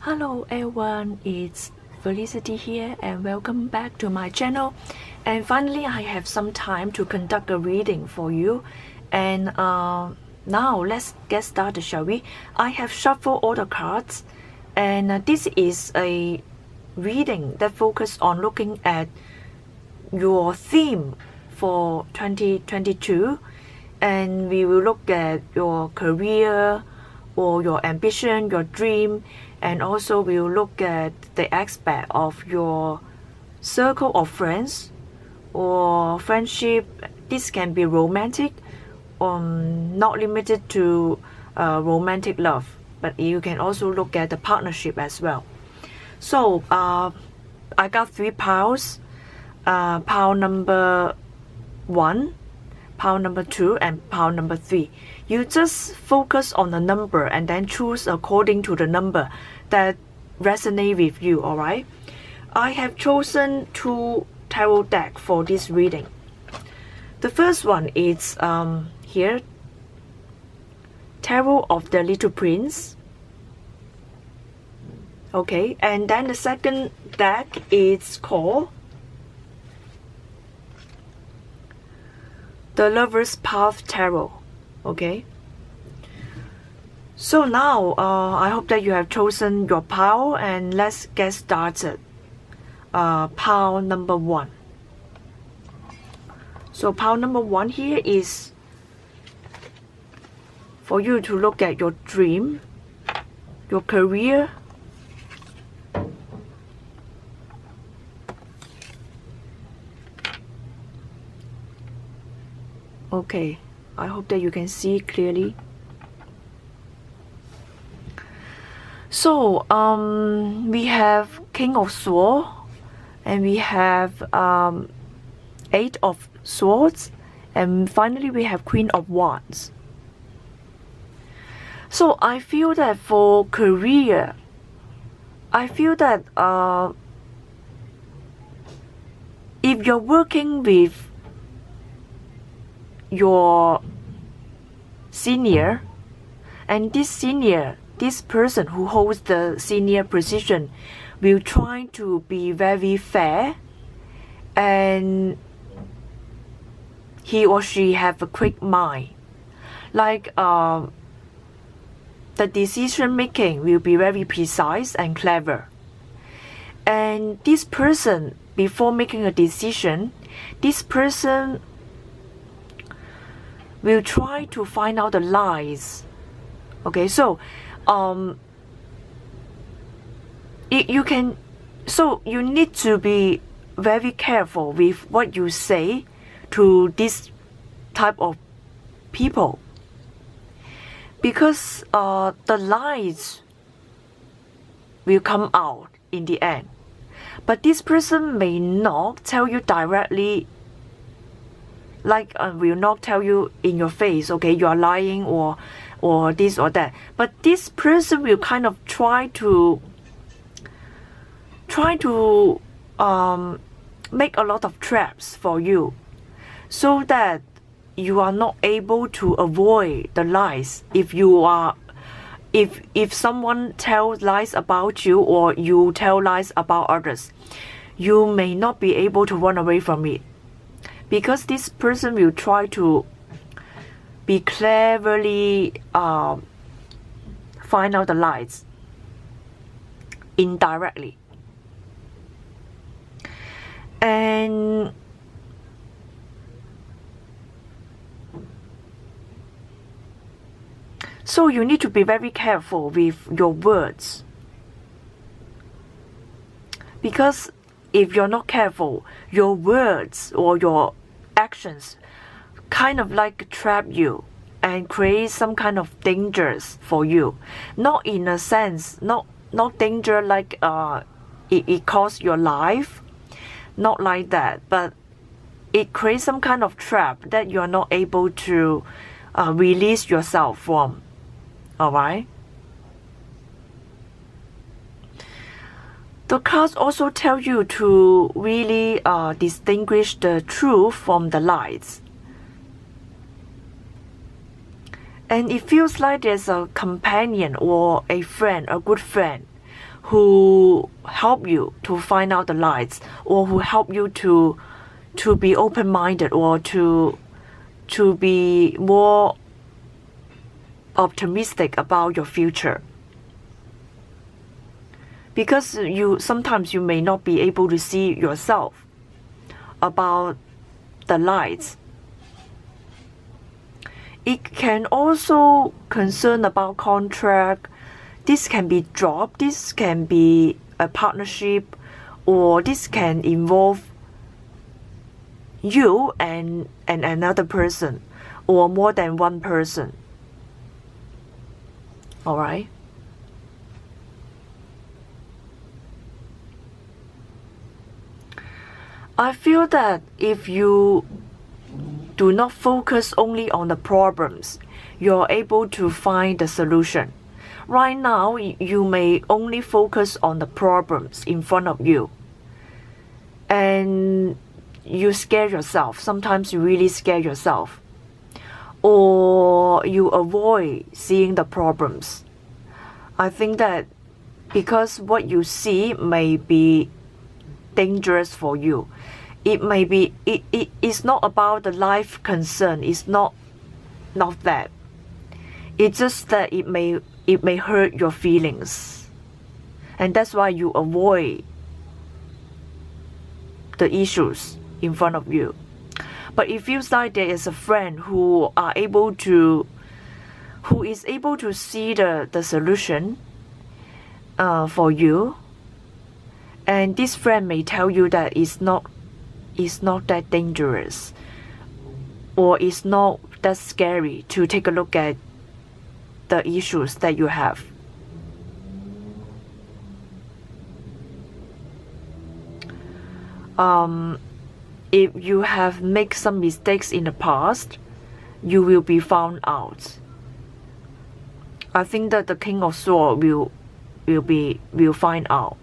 Hello everyone, it's Felicity here and welcome back to my channel. And finally I have some time to conduct a reading for you. And now let's get started, shall we? I have shuffled all the cards, and this is a reading that focuses on looking at your theme for 2022, and we will look at your career or your ambition, your dream, and also we'll look at the aspect of your circle of friends or friendship. This can be romantic, not limited to romantic love, but you can also look at the partnership as well. So I got 3 piles. Pile number 1, pile number 2, and pile number 3. You just focus on the number and then choose according to the number that resonate with you, alright? I have chosen 2 tarot decks for this reading. The first one is here, Tarot of the Little Prince. Okay, and then the second deck is called The Lover's Path Tarot. Okay, so now I hope that you have chosen your pile, and let's get started. Pile number 1. So pile number 1 here is for you to look at your dream, your career, okay, I hope that you can see clearly. So we have King of Swords, and we have 8 of Swords, and finally we have Queen of Wands. So I feel that for career, I feel that if you're working with your senior, and this person who holds the senior position will try to be very fair, and he or she have a quick mind, like the decision making will be very precise and clever. And this person, before making a decision, this person will try to find out the lies. Okay, so you need to be very careful with what you say to this type of people, because the lies will come out in the end, but this person may not tell you directly, like will not tell you in your face, okay, you are lying or this or that, but this person will kind of try to make a lot of traps for you, so that you are not able to avoid the lies. If someone tells lies about you, or you tell lies about others, you may not be able to run away from it, because this person will try to be cleverly find out the lies indirectly. And so you need to be very careful with your words, because if you're not careful, your words or your actions kind of like trap you and create some kind of dangers for you. Not in a sense, not danger like it costs your life, not like that, but it creates some kind of trap that you are not able to release yourself from. Alright? The cards also tell you to really distinguish the truth from the lies. And it feels like there's a companion or a friend, a good friend, who help you to find out the lights, or who help you to be open-minded, or to be more optimistic about your future. Because sometimes you may not be able to see yourself about the lights. It can also concern about contract. This can be job, this can be a partnership, or this can involve you and another person, or more than one person. Alright? I feel that if you do not focus only on the problems, you're able to find the solution. Right now, you may only focus on the problems in front of you. And you scare yourself. Sometimes you really scare yourself. Or you avoid seeing the problems. I think that because what you see may be dangerous for you. It may be, it's not about the life concern. It's not that. It's just that it may hurt your feelings. And that's why you avoid the issues in front of you. But it feels like there is a friend who is able to see the solution for you. And this friend may tell you that it's not that dangerous, or it's not that scary to take a look at the issues that you have. If you have made some mistakes in the past, you will be found out. I think that the King of Swords will find out.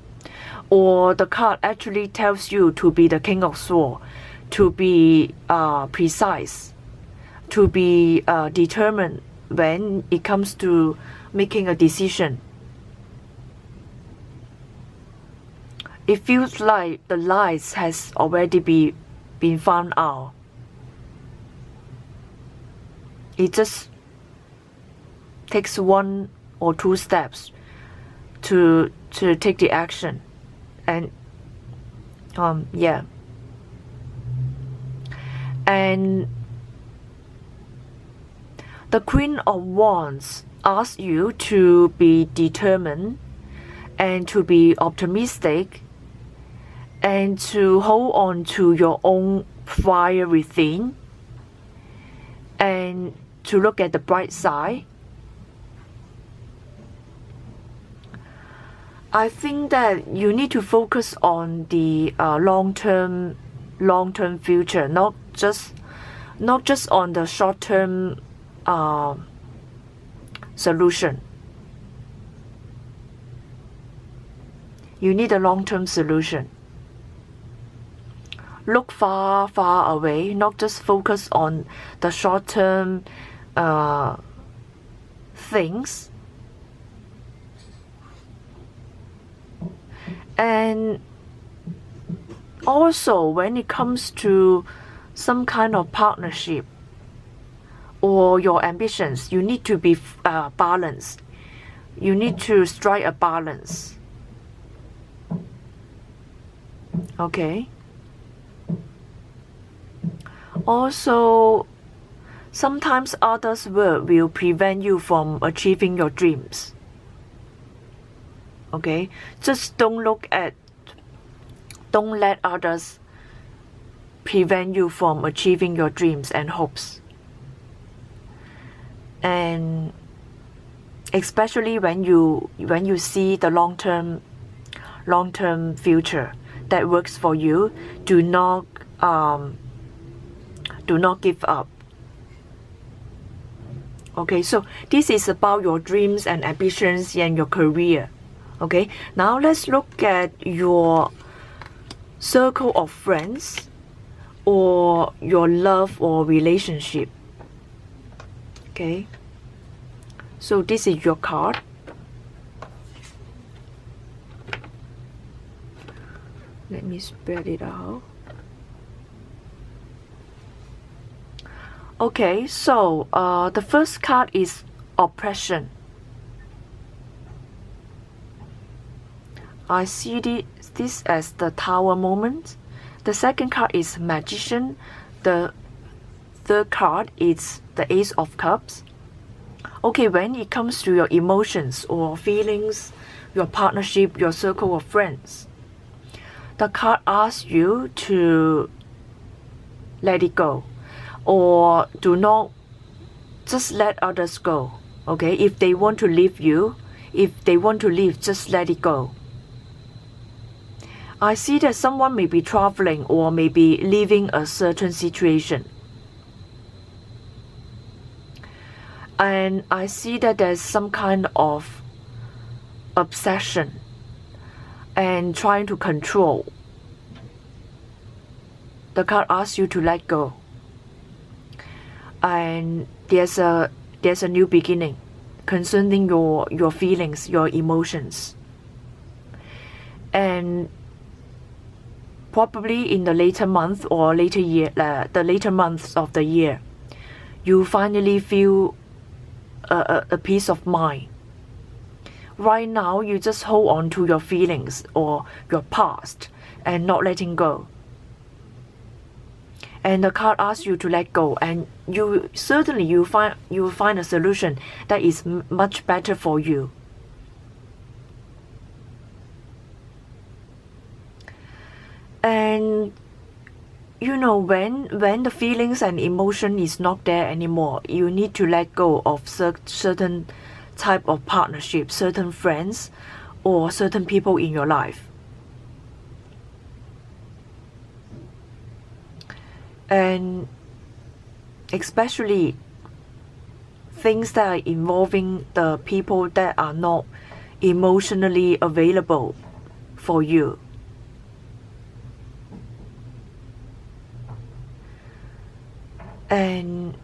Or the card actually tells you to be the King of Swords, to be precise, to be determined when it comes to making a decision. It feels like the lies has already been found out. It just takes 1 or 2 steps to take the action. And yeah. And the Queen of Wands asks you to be determined and to be optimistic and to hold on to your own fire within and to look at the bright side. I think that you need to focus on the long-term future, not just on the short-term solution. You need a long-term solution. Look far away, not just focus on the short-term things. And also, when it comes to some kind of partnership or your ambitions, you need to be balanced. You need to strike a balance. Okay? Also, sometimes others' word will prevent you from achieving your dreams. Okay? Just don't let others prevent you from achieving your dreams and hopes. And especially when you see the long-term future that works for you, do not give up. Okay, so this is about your dreams and ambitions and your career. Okay, now let's look at your circle of friends or your love or relationship. Okay, so this is your card. Let me spread it out. Okay, so the first card is oppression. I see this as the Tower moment. The second card is Magician. The third card is the Ace of Cups. Okay, when it comes to your emotions or feelings, your partnership, your circle of friends, the card asks you to let it go, or do not just let others go. Okay, if they want to leave you, if they want to leave, just let it go. I see that someone may be traveling or may be leaving a certain situation. And I see that there's some kind of obsession and trying to control. The card asks you to let go. And there's a new beginning concerning your feelings, your emotions. And probably in the later month or later year, the later months of the year, you finally feel a peace of mind. Right now, you just hold on to your feelings or your past and not letting go. And the card asks you to let go, and you will find a solution that is much better for you. And you know, when the feelings and emotion is not there anymore, you need to let go of certain type of partnership, certain friends, or certain people in your life. And especially things that are involving the people that are not emotionally available for you. And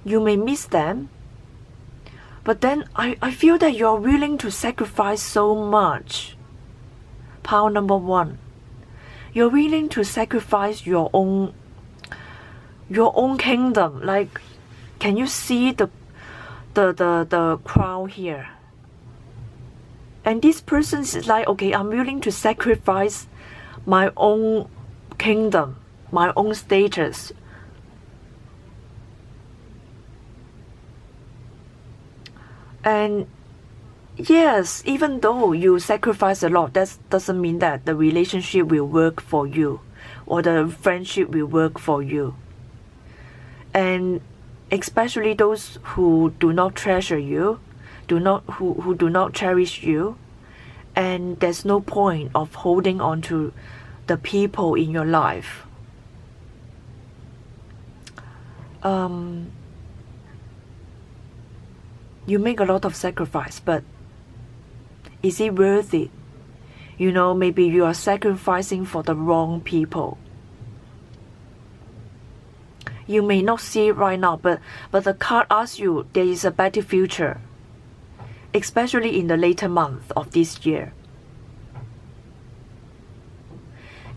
you may miss them, but then I feel that you're willing to sacrifice so much. Pile number 1. You're willing to sacrifice your own kingdom. Like, can you see the crown here? And this person is like, okay, I'm willing to sacrifice my own kingdom, my own status. And yes, even though you sacrifice a lot, that doesn't mean that the relationship will work for you or the friendship will work for you. And especially those who do not treasure you, who do not cherish you, and there's no point of holding on to the people in your life. You make a lot of sacrifice, but is it worth it? You know, maybe you are sacrificing for the wrong people. You may not see it right now, but the card asks you there is a better future, especially in the later month of this year.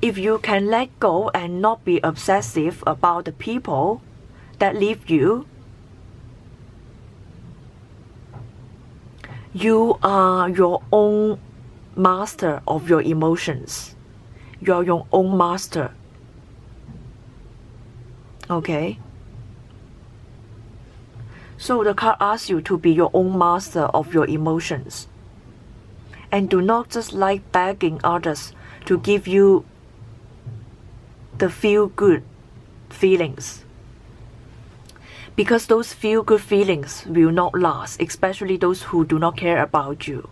If you can let go and not be obsessive about the people that leave you, you are your own master of your emotions. You are your own master. Okay? So the card asks you to be your own master of your emotions. And do not just like begging others to give you the feel-good feelings. Because those feel-good feelings will not last, especially those who do not care about you.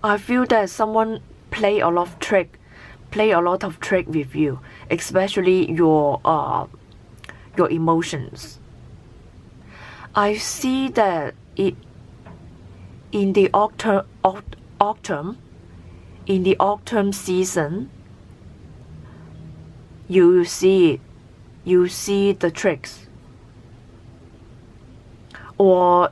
I feel that someone play a lot of trick with you, especially your emotions. I see that in the autumn season, you see the tricks, or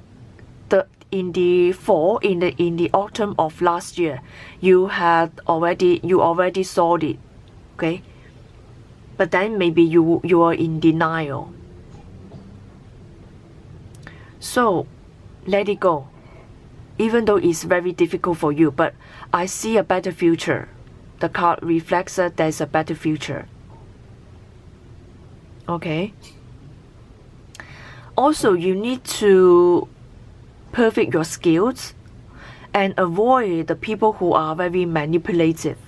in the fall, in the autumn of last year, you already saw it, okay? But then maybe you are in denial. So let it go. Even though it's very difficult for you, but I see a better future. The card reflects that there's a better future. Okay. Also, you need to perfect your skills and avoid the people who are very manipulative.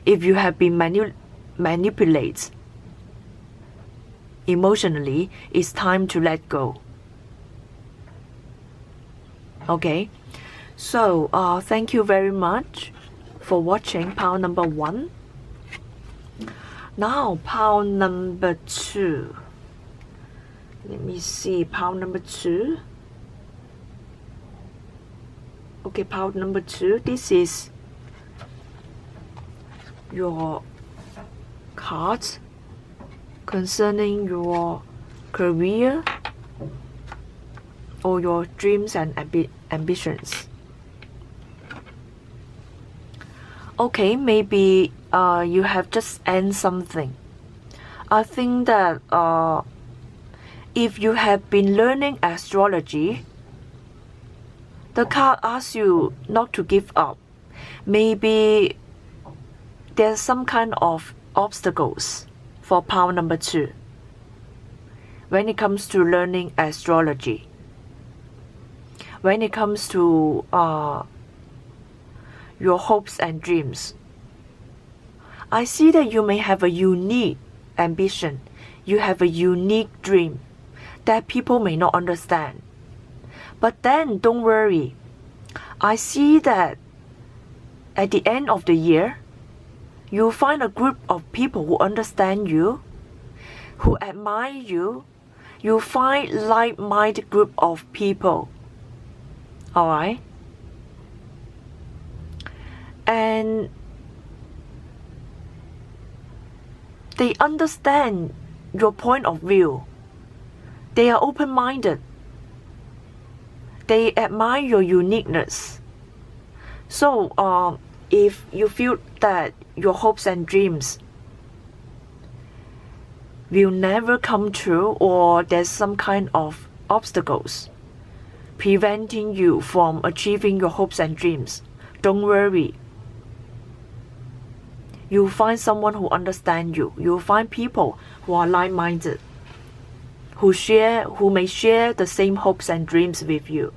If you have been manipulated emotionally, it's time to let go. Okay, so thank you very much for watching pile number 1. Now pile number 2. Let me see, pile number 2. Okay, pile number 2. This is your cards concerning your career or your dreams and ambitions. Okay, maybe you have just ended something. I think that if you have been learning astrology, the card asks you not to give up. Maybe there's some kind of obstacles for pile number 2 when it comes to learning astrology. When it comes to your hopes and dreams, I see that you may have a unique ambition. You have a unique dream that people may not understand. But then don't worry. I see that at the end of the year, you'll find a group of people who understand you, who admire you. You'll find like-minded group of people. Alright? And they understand your point of view. They are open-minded. They admire your uniqueness. So, if you feel that your hopes and dreams will never come true, or there's some kind of obstacles preventing you from achieving your hopes and dreams, don't worry. You'll find someone who understands you. You'll find people who are like-minded, who may share the same hopes and dreams with you.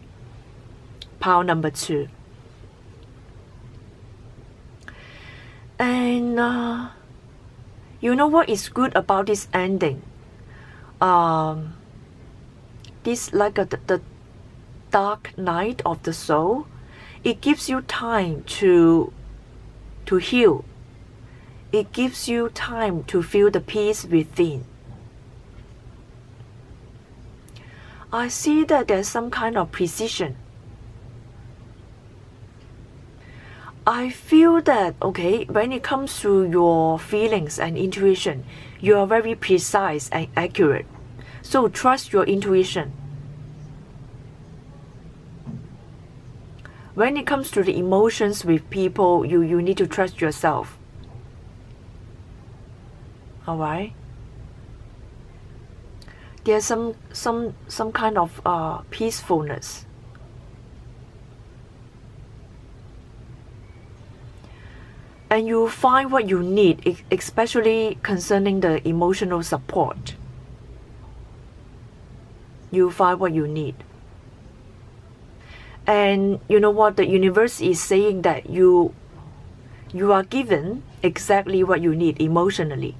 Pile number 2. And you know what is good about this ending? This like the dark night of the soul. It gives you time to heal. It gives you time to feel the peace within. I see that there's some kind of precision. I feel that, okay, when it comes to your feelings and intuition, you are very precise and accurate. So trust your intuition. When it comes to the emotions with people, you need to trust yourself. Alright? There's some kind of peacefulness. And you find what you need, especially concerning the emotional support. You find what you need. And you know what? The universe is saying that you are given exactly what you need emotionally.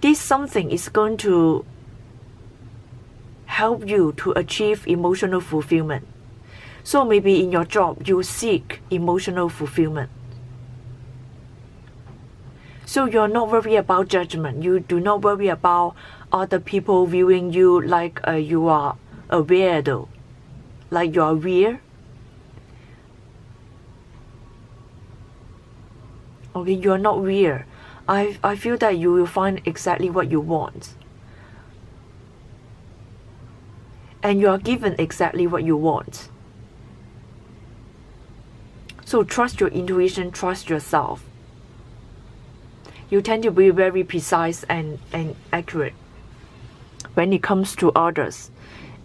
This something is going to help you to achieve emotional fulfillment. So maybe in your job, you seek emotional fulfillment. So you're not worried about judgment. You do not worry about other people viewing you like you are a weirdo, like you are weird. Okay, you are not weird. I feel that you will find exactly what you want. and you are given exactly what you want. So trust your intuition, trust yourself. You tend to be very precise and accurate when it comes to others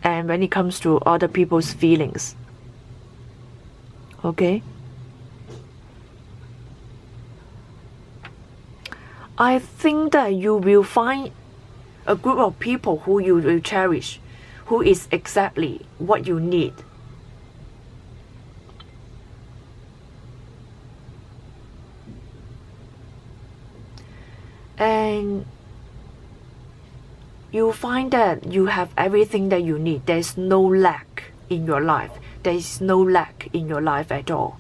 and when it comes to other people's feelings. Okay? I think that you will find a group of people who you will cherish, who is exactly what you need. And you find that you have everything that you need. There's no lack in your life. There is no lack in your life at all.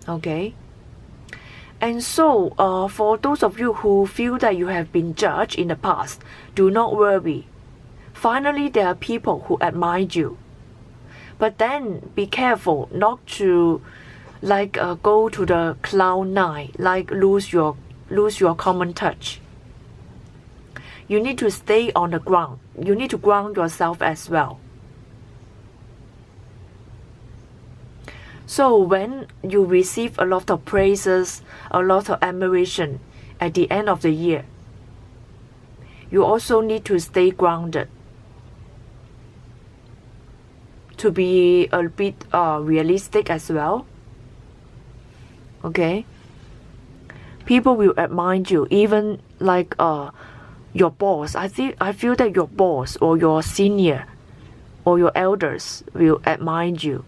Okay? And so, for those of you who feel that you have been judged in the past, do not worry. Finally, there are people who admire you. But then be careful not to go to the cloud nine, lose your common touch. You need to stay on the ground. You need to ground yourself as well. So when you receive a lot of praises, a lot of admiration at the end of the year, you also need to stay grounded. To be a bit realistic as well. Okay? People will admire you, even your boss. I feel that your boss or your senior or your elders will admire you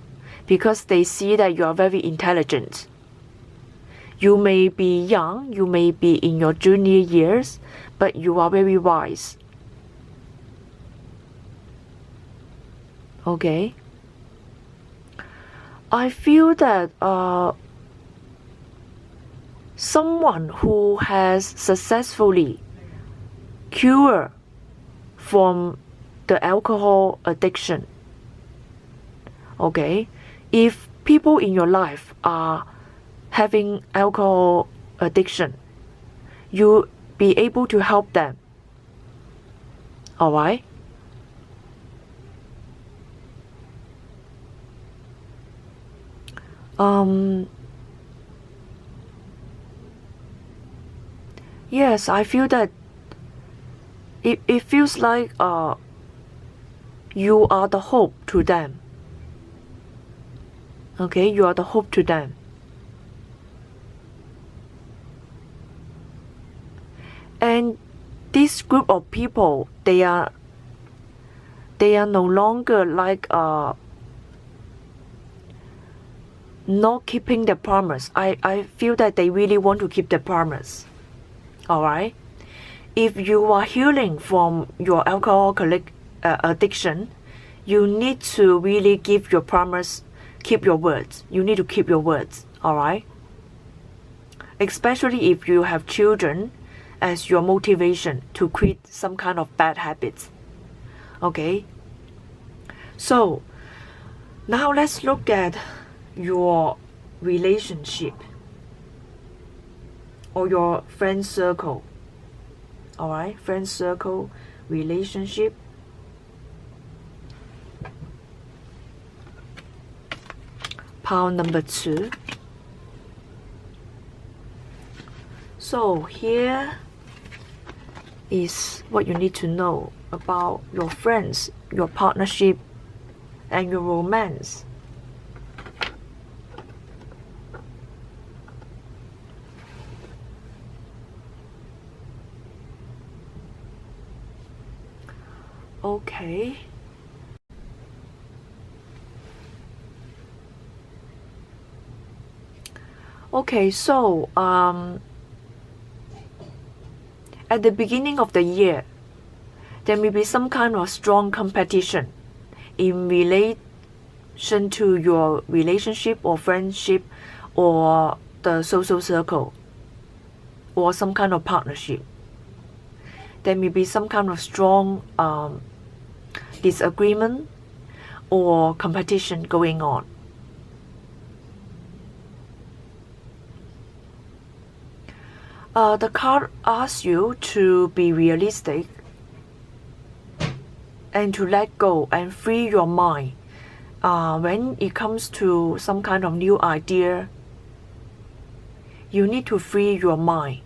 because they see that you are very intelligent. You may be young, you may be in your junior years, but you are very wise. Okay? I feel that someone who has successfully cured from the alcohol addiction. Okay? If people in your life are having alcohol addiction, you be able to help them. Alright? Yes, I feel that it feels like you are the hope to them. Okay, you are the hope to them. And this group of people, they are no longer not keeping the promise. I feel that they really want to keep the promise. Alright? If you are healing from your alcoholic addiction, you need to really give your promise, keep your words. You need to keep your words. Alright? Especially if you have children as your motivation to quit some kind of bad habits. Okay? So, now let's look at your relationship or your friend circle. Alright, friend circle, relationship. Pile number 2. So here is what you need to know about your friends, your partnership, and your romance. Okay. Okay, so at the beginning of the year, there may be some kind of strong competition in relation to your relationship or friendship or the social circle or some kind of partnership. There may be some kind of strong disagreement or competition going on. The card asks you to be realistic and to let go and free your mind. When it comes to some kind of new idea, you need to free your mind.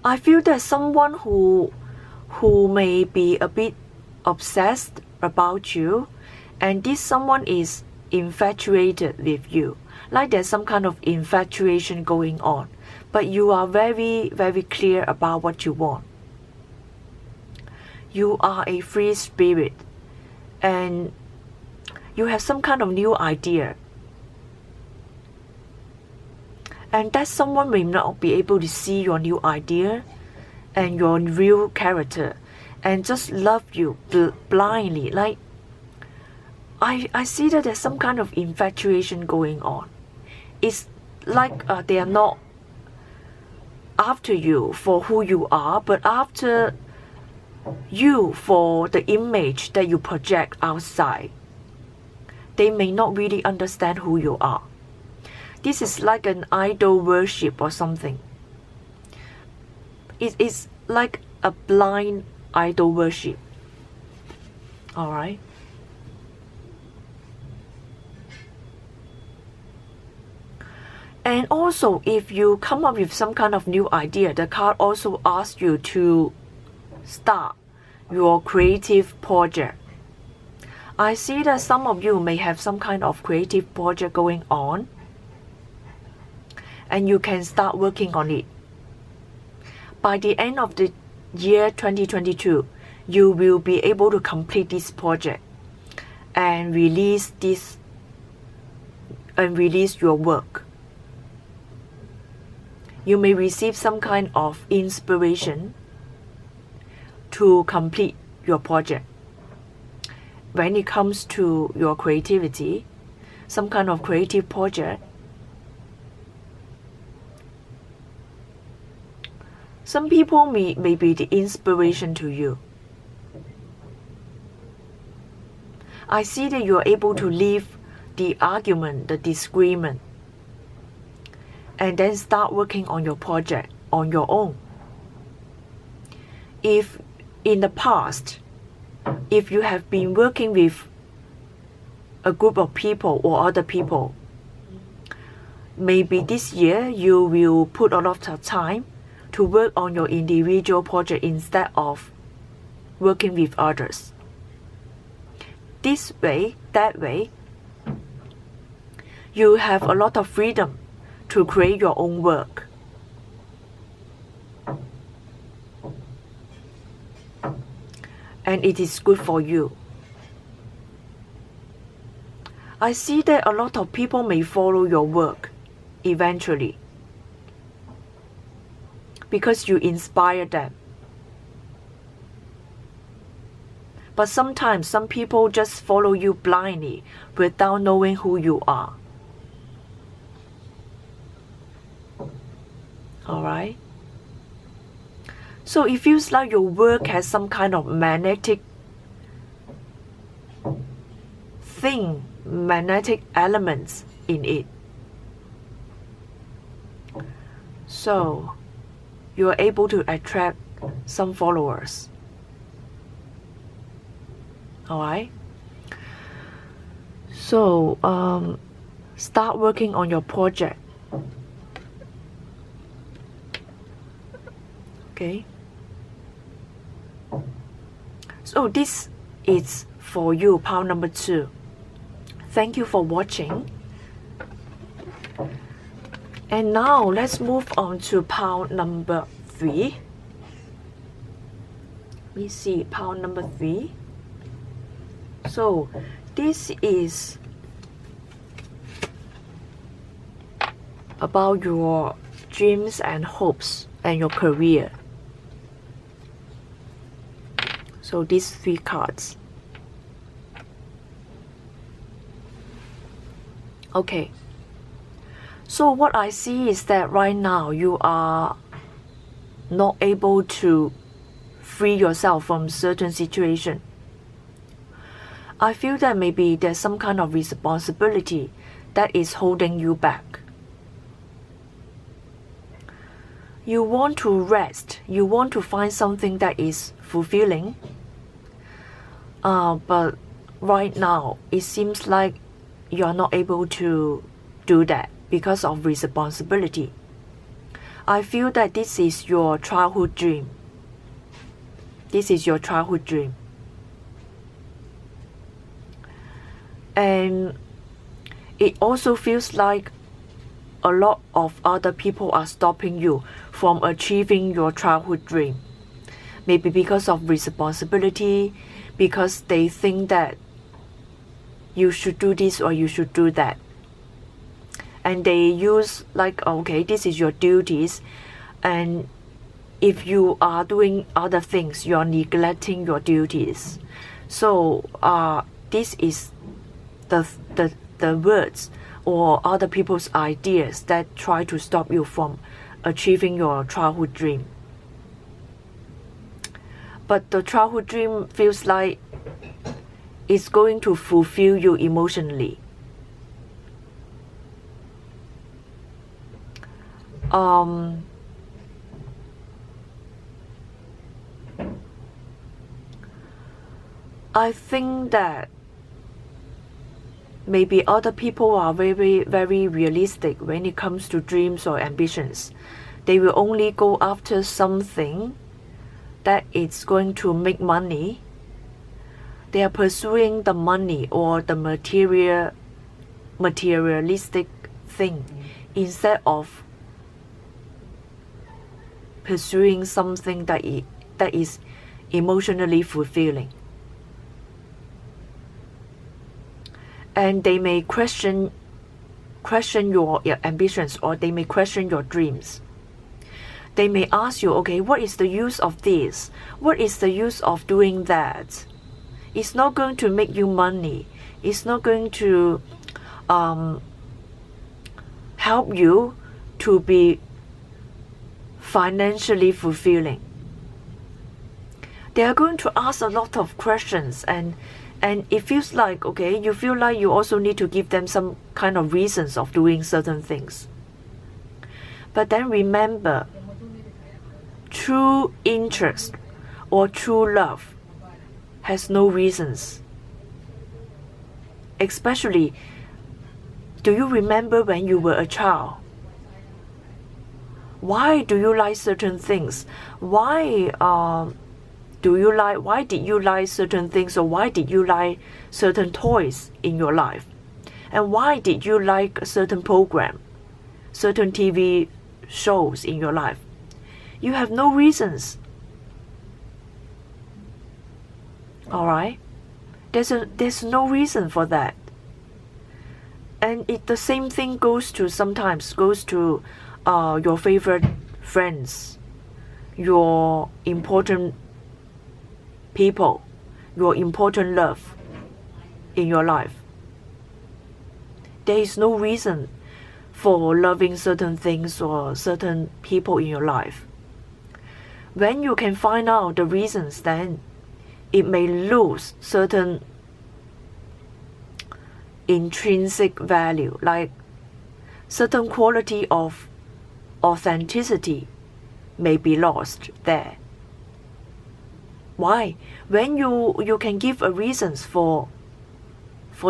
I feel that someone who may be a bit obsessed about you, and this someone is infatuated with you, like there's some kind of infatuation going on, but you are very, very clear about what you want. You are a free spirit, and you have some kind of new idea, and that someone may not be able to see your new idea and your real character and just love you blindly. Like I see that there's some kind of infatuation going on. It's like they are not after you for who you are, but after you for the image that you project outside. They may not really understand who you are. This is like an idol worship or something. It is like a blind idol worship. Alright? And also, if you come up with some kind of new idea, the card also asks you to start your creative project. I see that some of you may have some kind of creative project going on, and you can start working on it. By the end of the year 2022, you will be able to complete this project and release your work. You may receive some kind of inspiration to complete your project. When it comes to your creativity, some kind of creative project, some people may be the inspiration to you. I see that you are able to leave the argument, the disagreement, and then start working on your project on your own. If in the past, if you have been working with a group of people or other people, maybe this year you will put a lot of time to work on your individual project instead of working with others. This way, that way, you have a lot of freedom to create your own work. And it is good for you. I see that a lot of people may follow your work eventually, because you inspire them. But sometimes some people just follow you blindly without knowing who you are. Alright? So it feels like your work has some kind of magnetic thing, magnetic elements in it. So you are able to attract some followers. Alright? So start working on your project. Okay? So this is for you, pile number 2. Thank you for watching. And now let's move on to pile number 3. We see pile number 3. So this is about your dreams and hopes and your career. So these 3 cards. Okay. So what I see is that right now you are not able to free yourself from certain situation. I feel that maybe there's some kind of responsibility that is holding you back. you want to rest, you want to find something that is fulfilling, but right now it seems like you're not able to do that because of responsibility. I feel that this is your childhood dream. This is your childhood dream. And it also feels like a lot of other people are stopping you from achieving your childhood dream. Maybe because of responsibility, because they think that you should do this or you should do that. And they use like, okay, this is your duties, and if you are doing other things, you are neglecting your duties. So this is the words or other people's ideas that try to stop you from achieving your childhood dream. But the childhood dream feels like it's going to fulfill you emotionally. I think that maybe other people are very, very realistic when it comes to dreams or ambitions. They will only go after something that is going to make money. They are pursuing the money or the materialistic thing instead of pursuing something that is emotionally fulfilling. And they may question your ambitions, or they may question your dreams. They may ask you, okay, what is the use of this? What is the use of doing that? It's not going to make you money. It's not going to help you to be financially fulfilling. They are going to ask a lot of questions, and it feels like, okay, you feel like you also need to give them some kind of reasons of doing certain things. But then remember, true interest or true love has no reasons. Especially, do you remember when you were a child? Why do you like certain things? Why did you like certain things, or why did you like certain toys in your life? And why did you like a certain program, certain TV shows in your life? You have no reasons. Alright? There's no reason for that. And the same thing sometimes goes to your favorite friends, your important people, your important love in your life. There is no reason for loving certain things or certain people in your life. When you can find out the reasons, then it may lose certain intrinsic value, like certain quality of authenticity may be lost there. Why? When you can give a reasons for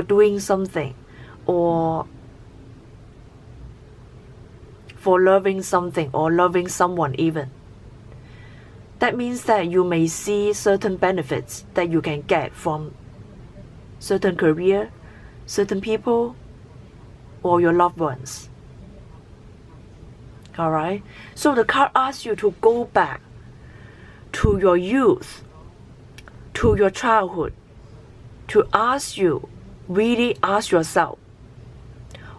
doing something, or for loving something, or loving someone even, that means that you may see certain benefits that you can get from certain career, certain people, or your loved ones. Alright? So the card asks you to go back to your youth, to your childhood, to really ask yourself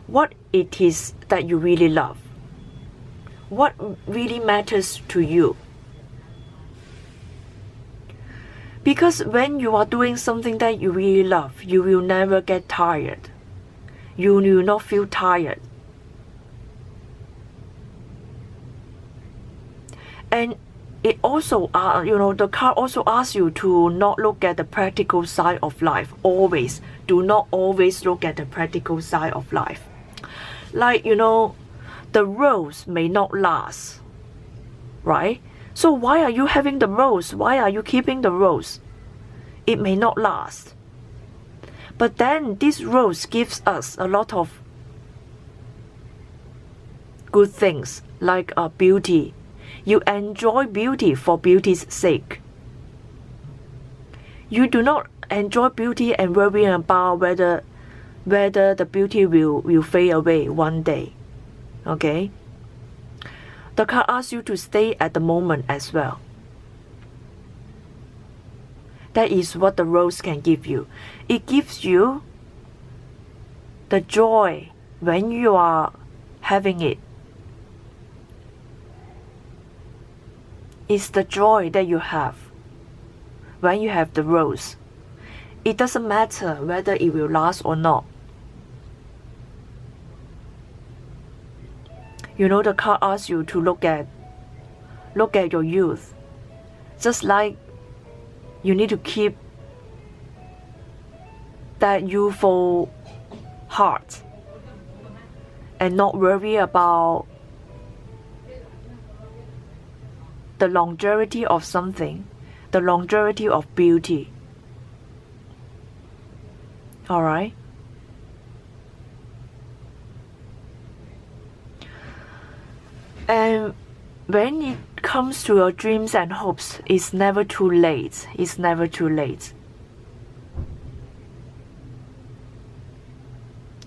what it is that you really love, what really matters to you. Because when you are doing something that you really love, you will never get tired. You will not feel tired. And it also, the card also asks you to not look at the practical side of life. Always. Do not always look at the practical side of life. Like, the rose may not last. right? So why are you having the rose? Why are you keeping the rose? It may not last. But then this rose gives us a lot of good things like beauty. You enjoy beauty for beauty's sake. You do not enjoy beauty and worry about whether the beauty will fade away one day. Okay? The card asks you to stay at the moment as well. That is what the rose can give you. It gives you the joy when you are having it. It's the joy that you have when you have the rose. It doesn't matter whether it will last or not. You know, the card asks you to look at your youth. Just like you need to keep that youthful heart and not worry about the longevity of something, the longevity of beauty. Alright? And when it comes to your dreams and hopes, it's never too late. It's never too late.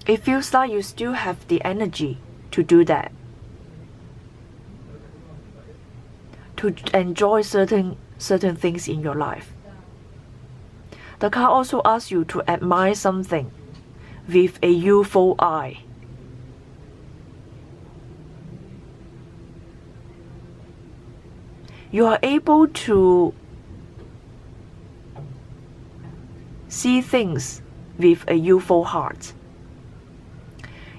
It feels like you still have the energy to do that. To enjoy certain things in your life. The card also asks you to admire something with a youthful eye. You are able to see things with a youthful heart.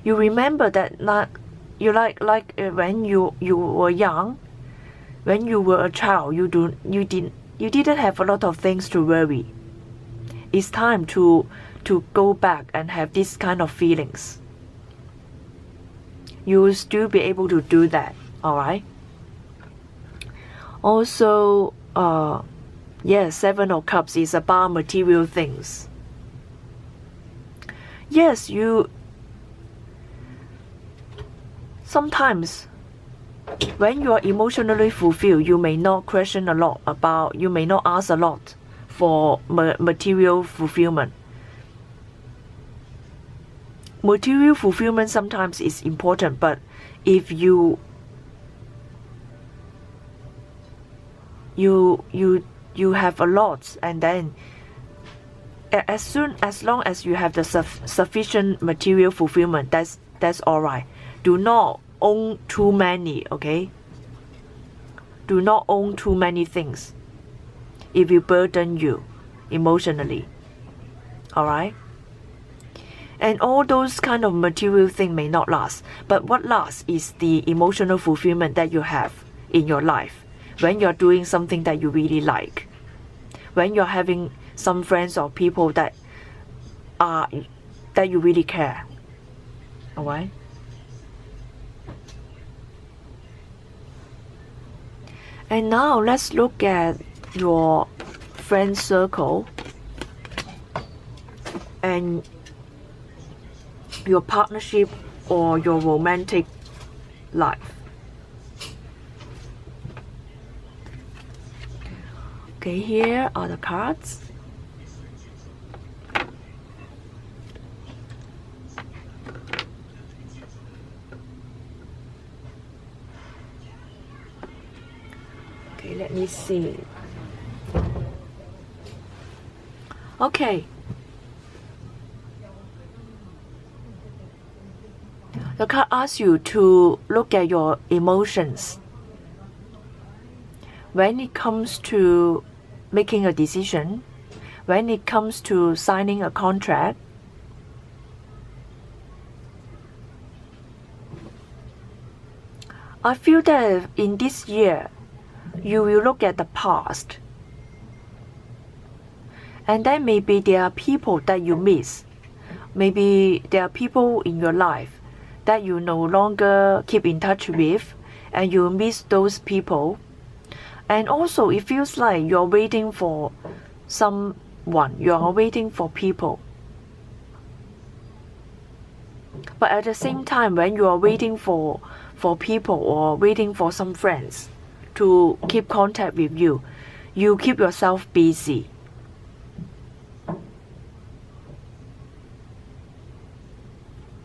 You remember that when you were young, when you were a child, you didn't have a lot of things to worry. It's time to go back and have this kind of feelings. You will still be able to do that, alright? Also, yes, Seven of Cups is about material things. Yes, sometimes when you are emotionally fulfilled, you may not question a lot about, you may not ask a lot for material fulfillment. Material fulfillment sometimes is important, but if you have a lot, and then as long as you have the sufficient material fulfillment, that's all right. Do not own too many, okay? Do not own too many things. It will burden you emotionally. Alright? And all those kind of material things may not last. But what lasts is the emotional fulfillment that you have in your life. When you're doing something that you really like. When you're having some friends or people that you really care. Alright? And now let's look at your friend circle and your partnership or your romantic life. Okay, here are the cards. Okay, let me see. Okay. The card asks you to look at your emotions. When it comes to making a decision, when it comes to signing a contract, I feel that in this year, you will look at the past. And then maybe there are people that you miss. Maybe there are people in your life that you no longer keep in touch with, and you miss those people. And also it feels like you're waiting for someone, you're waiting for people. But at the same time, when you are waiting for people or waiting for some friends to keep contact with you, you keep yourself busy.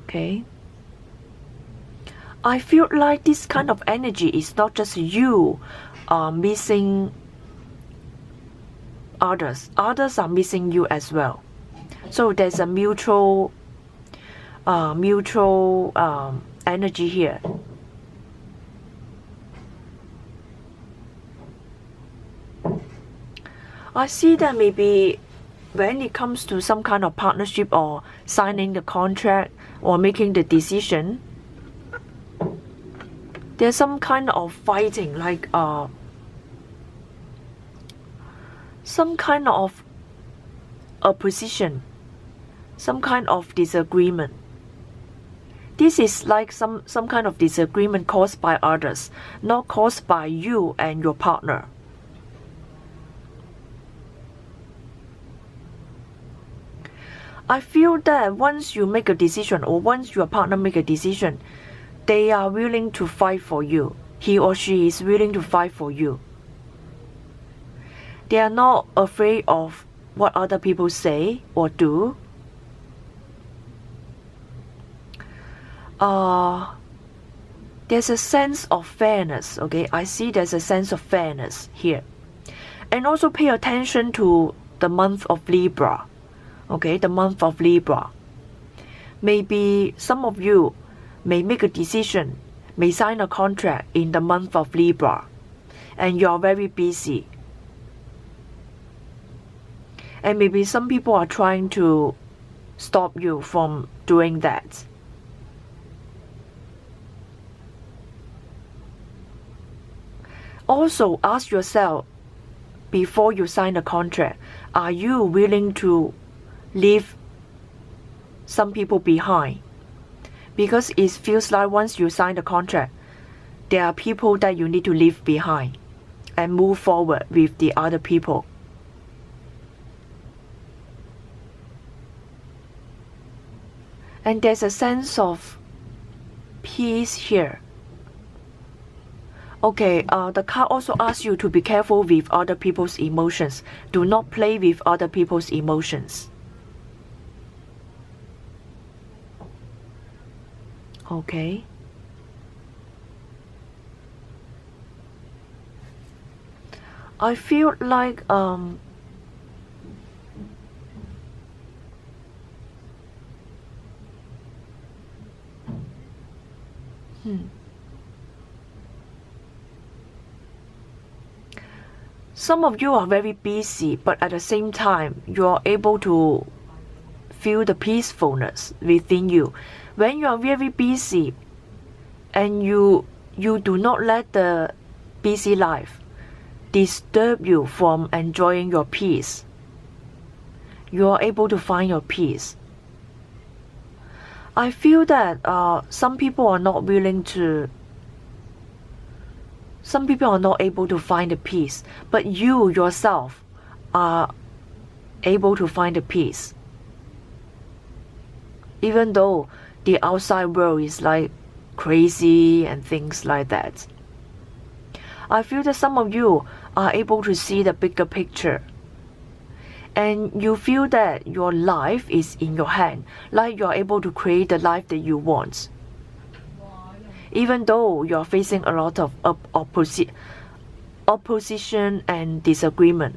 Okay. I feel like this kind of energy is not just you missing others. Others are missing you as well. So there's a mutual energy here. I see that maybe when it comes to some kind of partnership or signing the contract or making the decision, there's some kind of fighting, like some kind of opposition, some kind of disagreement. This is like some kind of disagreement caused by others, not caused by you and your partner. I feel that once you make a decision or once your partner make a decision, they are willing to fight for you. He or she is willing to fight for you. They are not afraid of what other people say or do. There's a sense of fairness, okay? I see there's a sense of fairness here. And also pay attention to the month of Libra, okay? The month of Libra. Maybe some of you may make a decision, may sign a contract in the month of Libra, and you're very busy. And maybe some people are trying to stop you from doing that. Also, ask yourself before you sign a contract, are you willing to leave some people behind? Because it feels like once you sign the contract, there are people that you need to leave behind and move forward with the other people. And there's a sense of peace here. Okay, the card also asks you to be careful with other people's emotions. Do not play with other people's emotions. Okay. I feel like some of you are very busy, but at the same time, you are able to feel the peacefulness within you. When you are very busy and you do not let the busy life disturb you from enjoying your peace, you are able to find your peace. I feel that some people are not able to find the peace, but you yourself are able to find the peace. Even though the outside world is like crazy and things like that. I feel that some of you are able to see the bigger picture. And you feel that your life is in your hand, like you're able to create the life that you want. Even though you're facing a lot of opposition and disagreement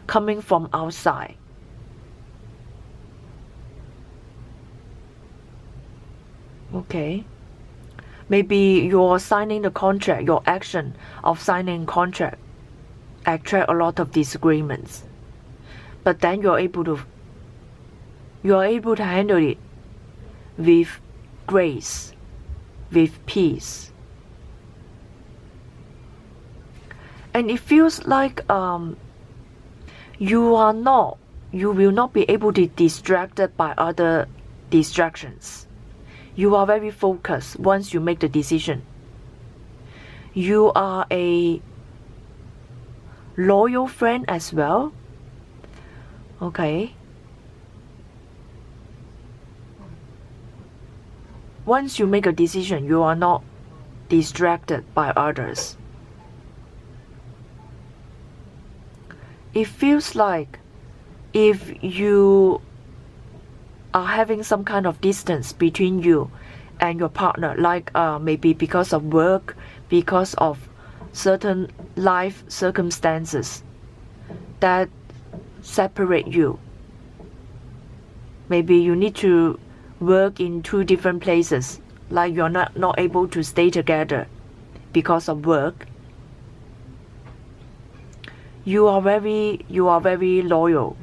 coming from outside. Okay. Maybe you're signing the contract, your action of signing contract attract a lot of disagreements. But then you're able to handle it with grace, with peace. And it feels like you will not be able to be distracted by other distractions. You are very focused once you make the decision. You are a loyal friend as well. Okay. Once you make a decision, you are not distracted by others. It feels like if you are having some kind of distance between you and your partner, like maybe because of work, because of certain life circumstances that separate you. Maybe you need to work in 2 different places, like you're not able to stay together because of work. You are very loyal.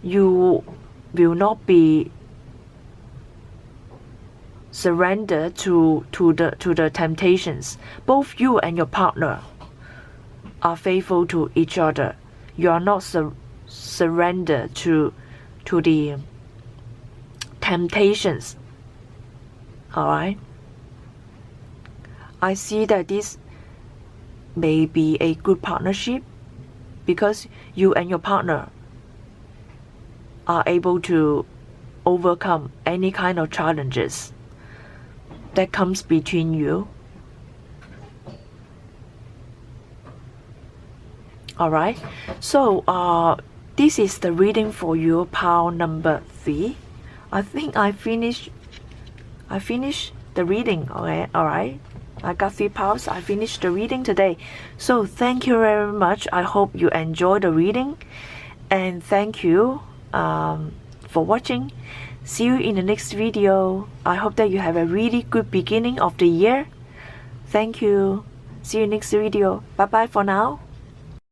You will not be surrender to the temptations. Both you and your partner are faithful to each other. You are not surrender to the temptations. Alright? I see that this may be a good partnership because you and your partner are able to overcome any kind of challenges that comes between you. Alright, so this is the reading for you, pile number 3. I think I finished the reading. Okay, alright. I got 3 piles. I finished the reading today. So thank you very much. I hope you enjoyed the reading. And thank you for watching. See you in the next video. I hope that you have a really good beginning of the year. Thank you. See you next video. Bye bye for now.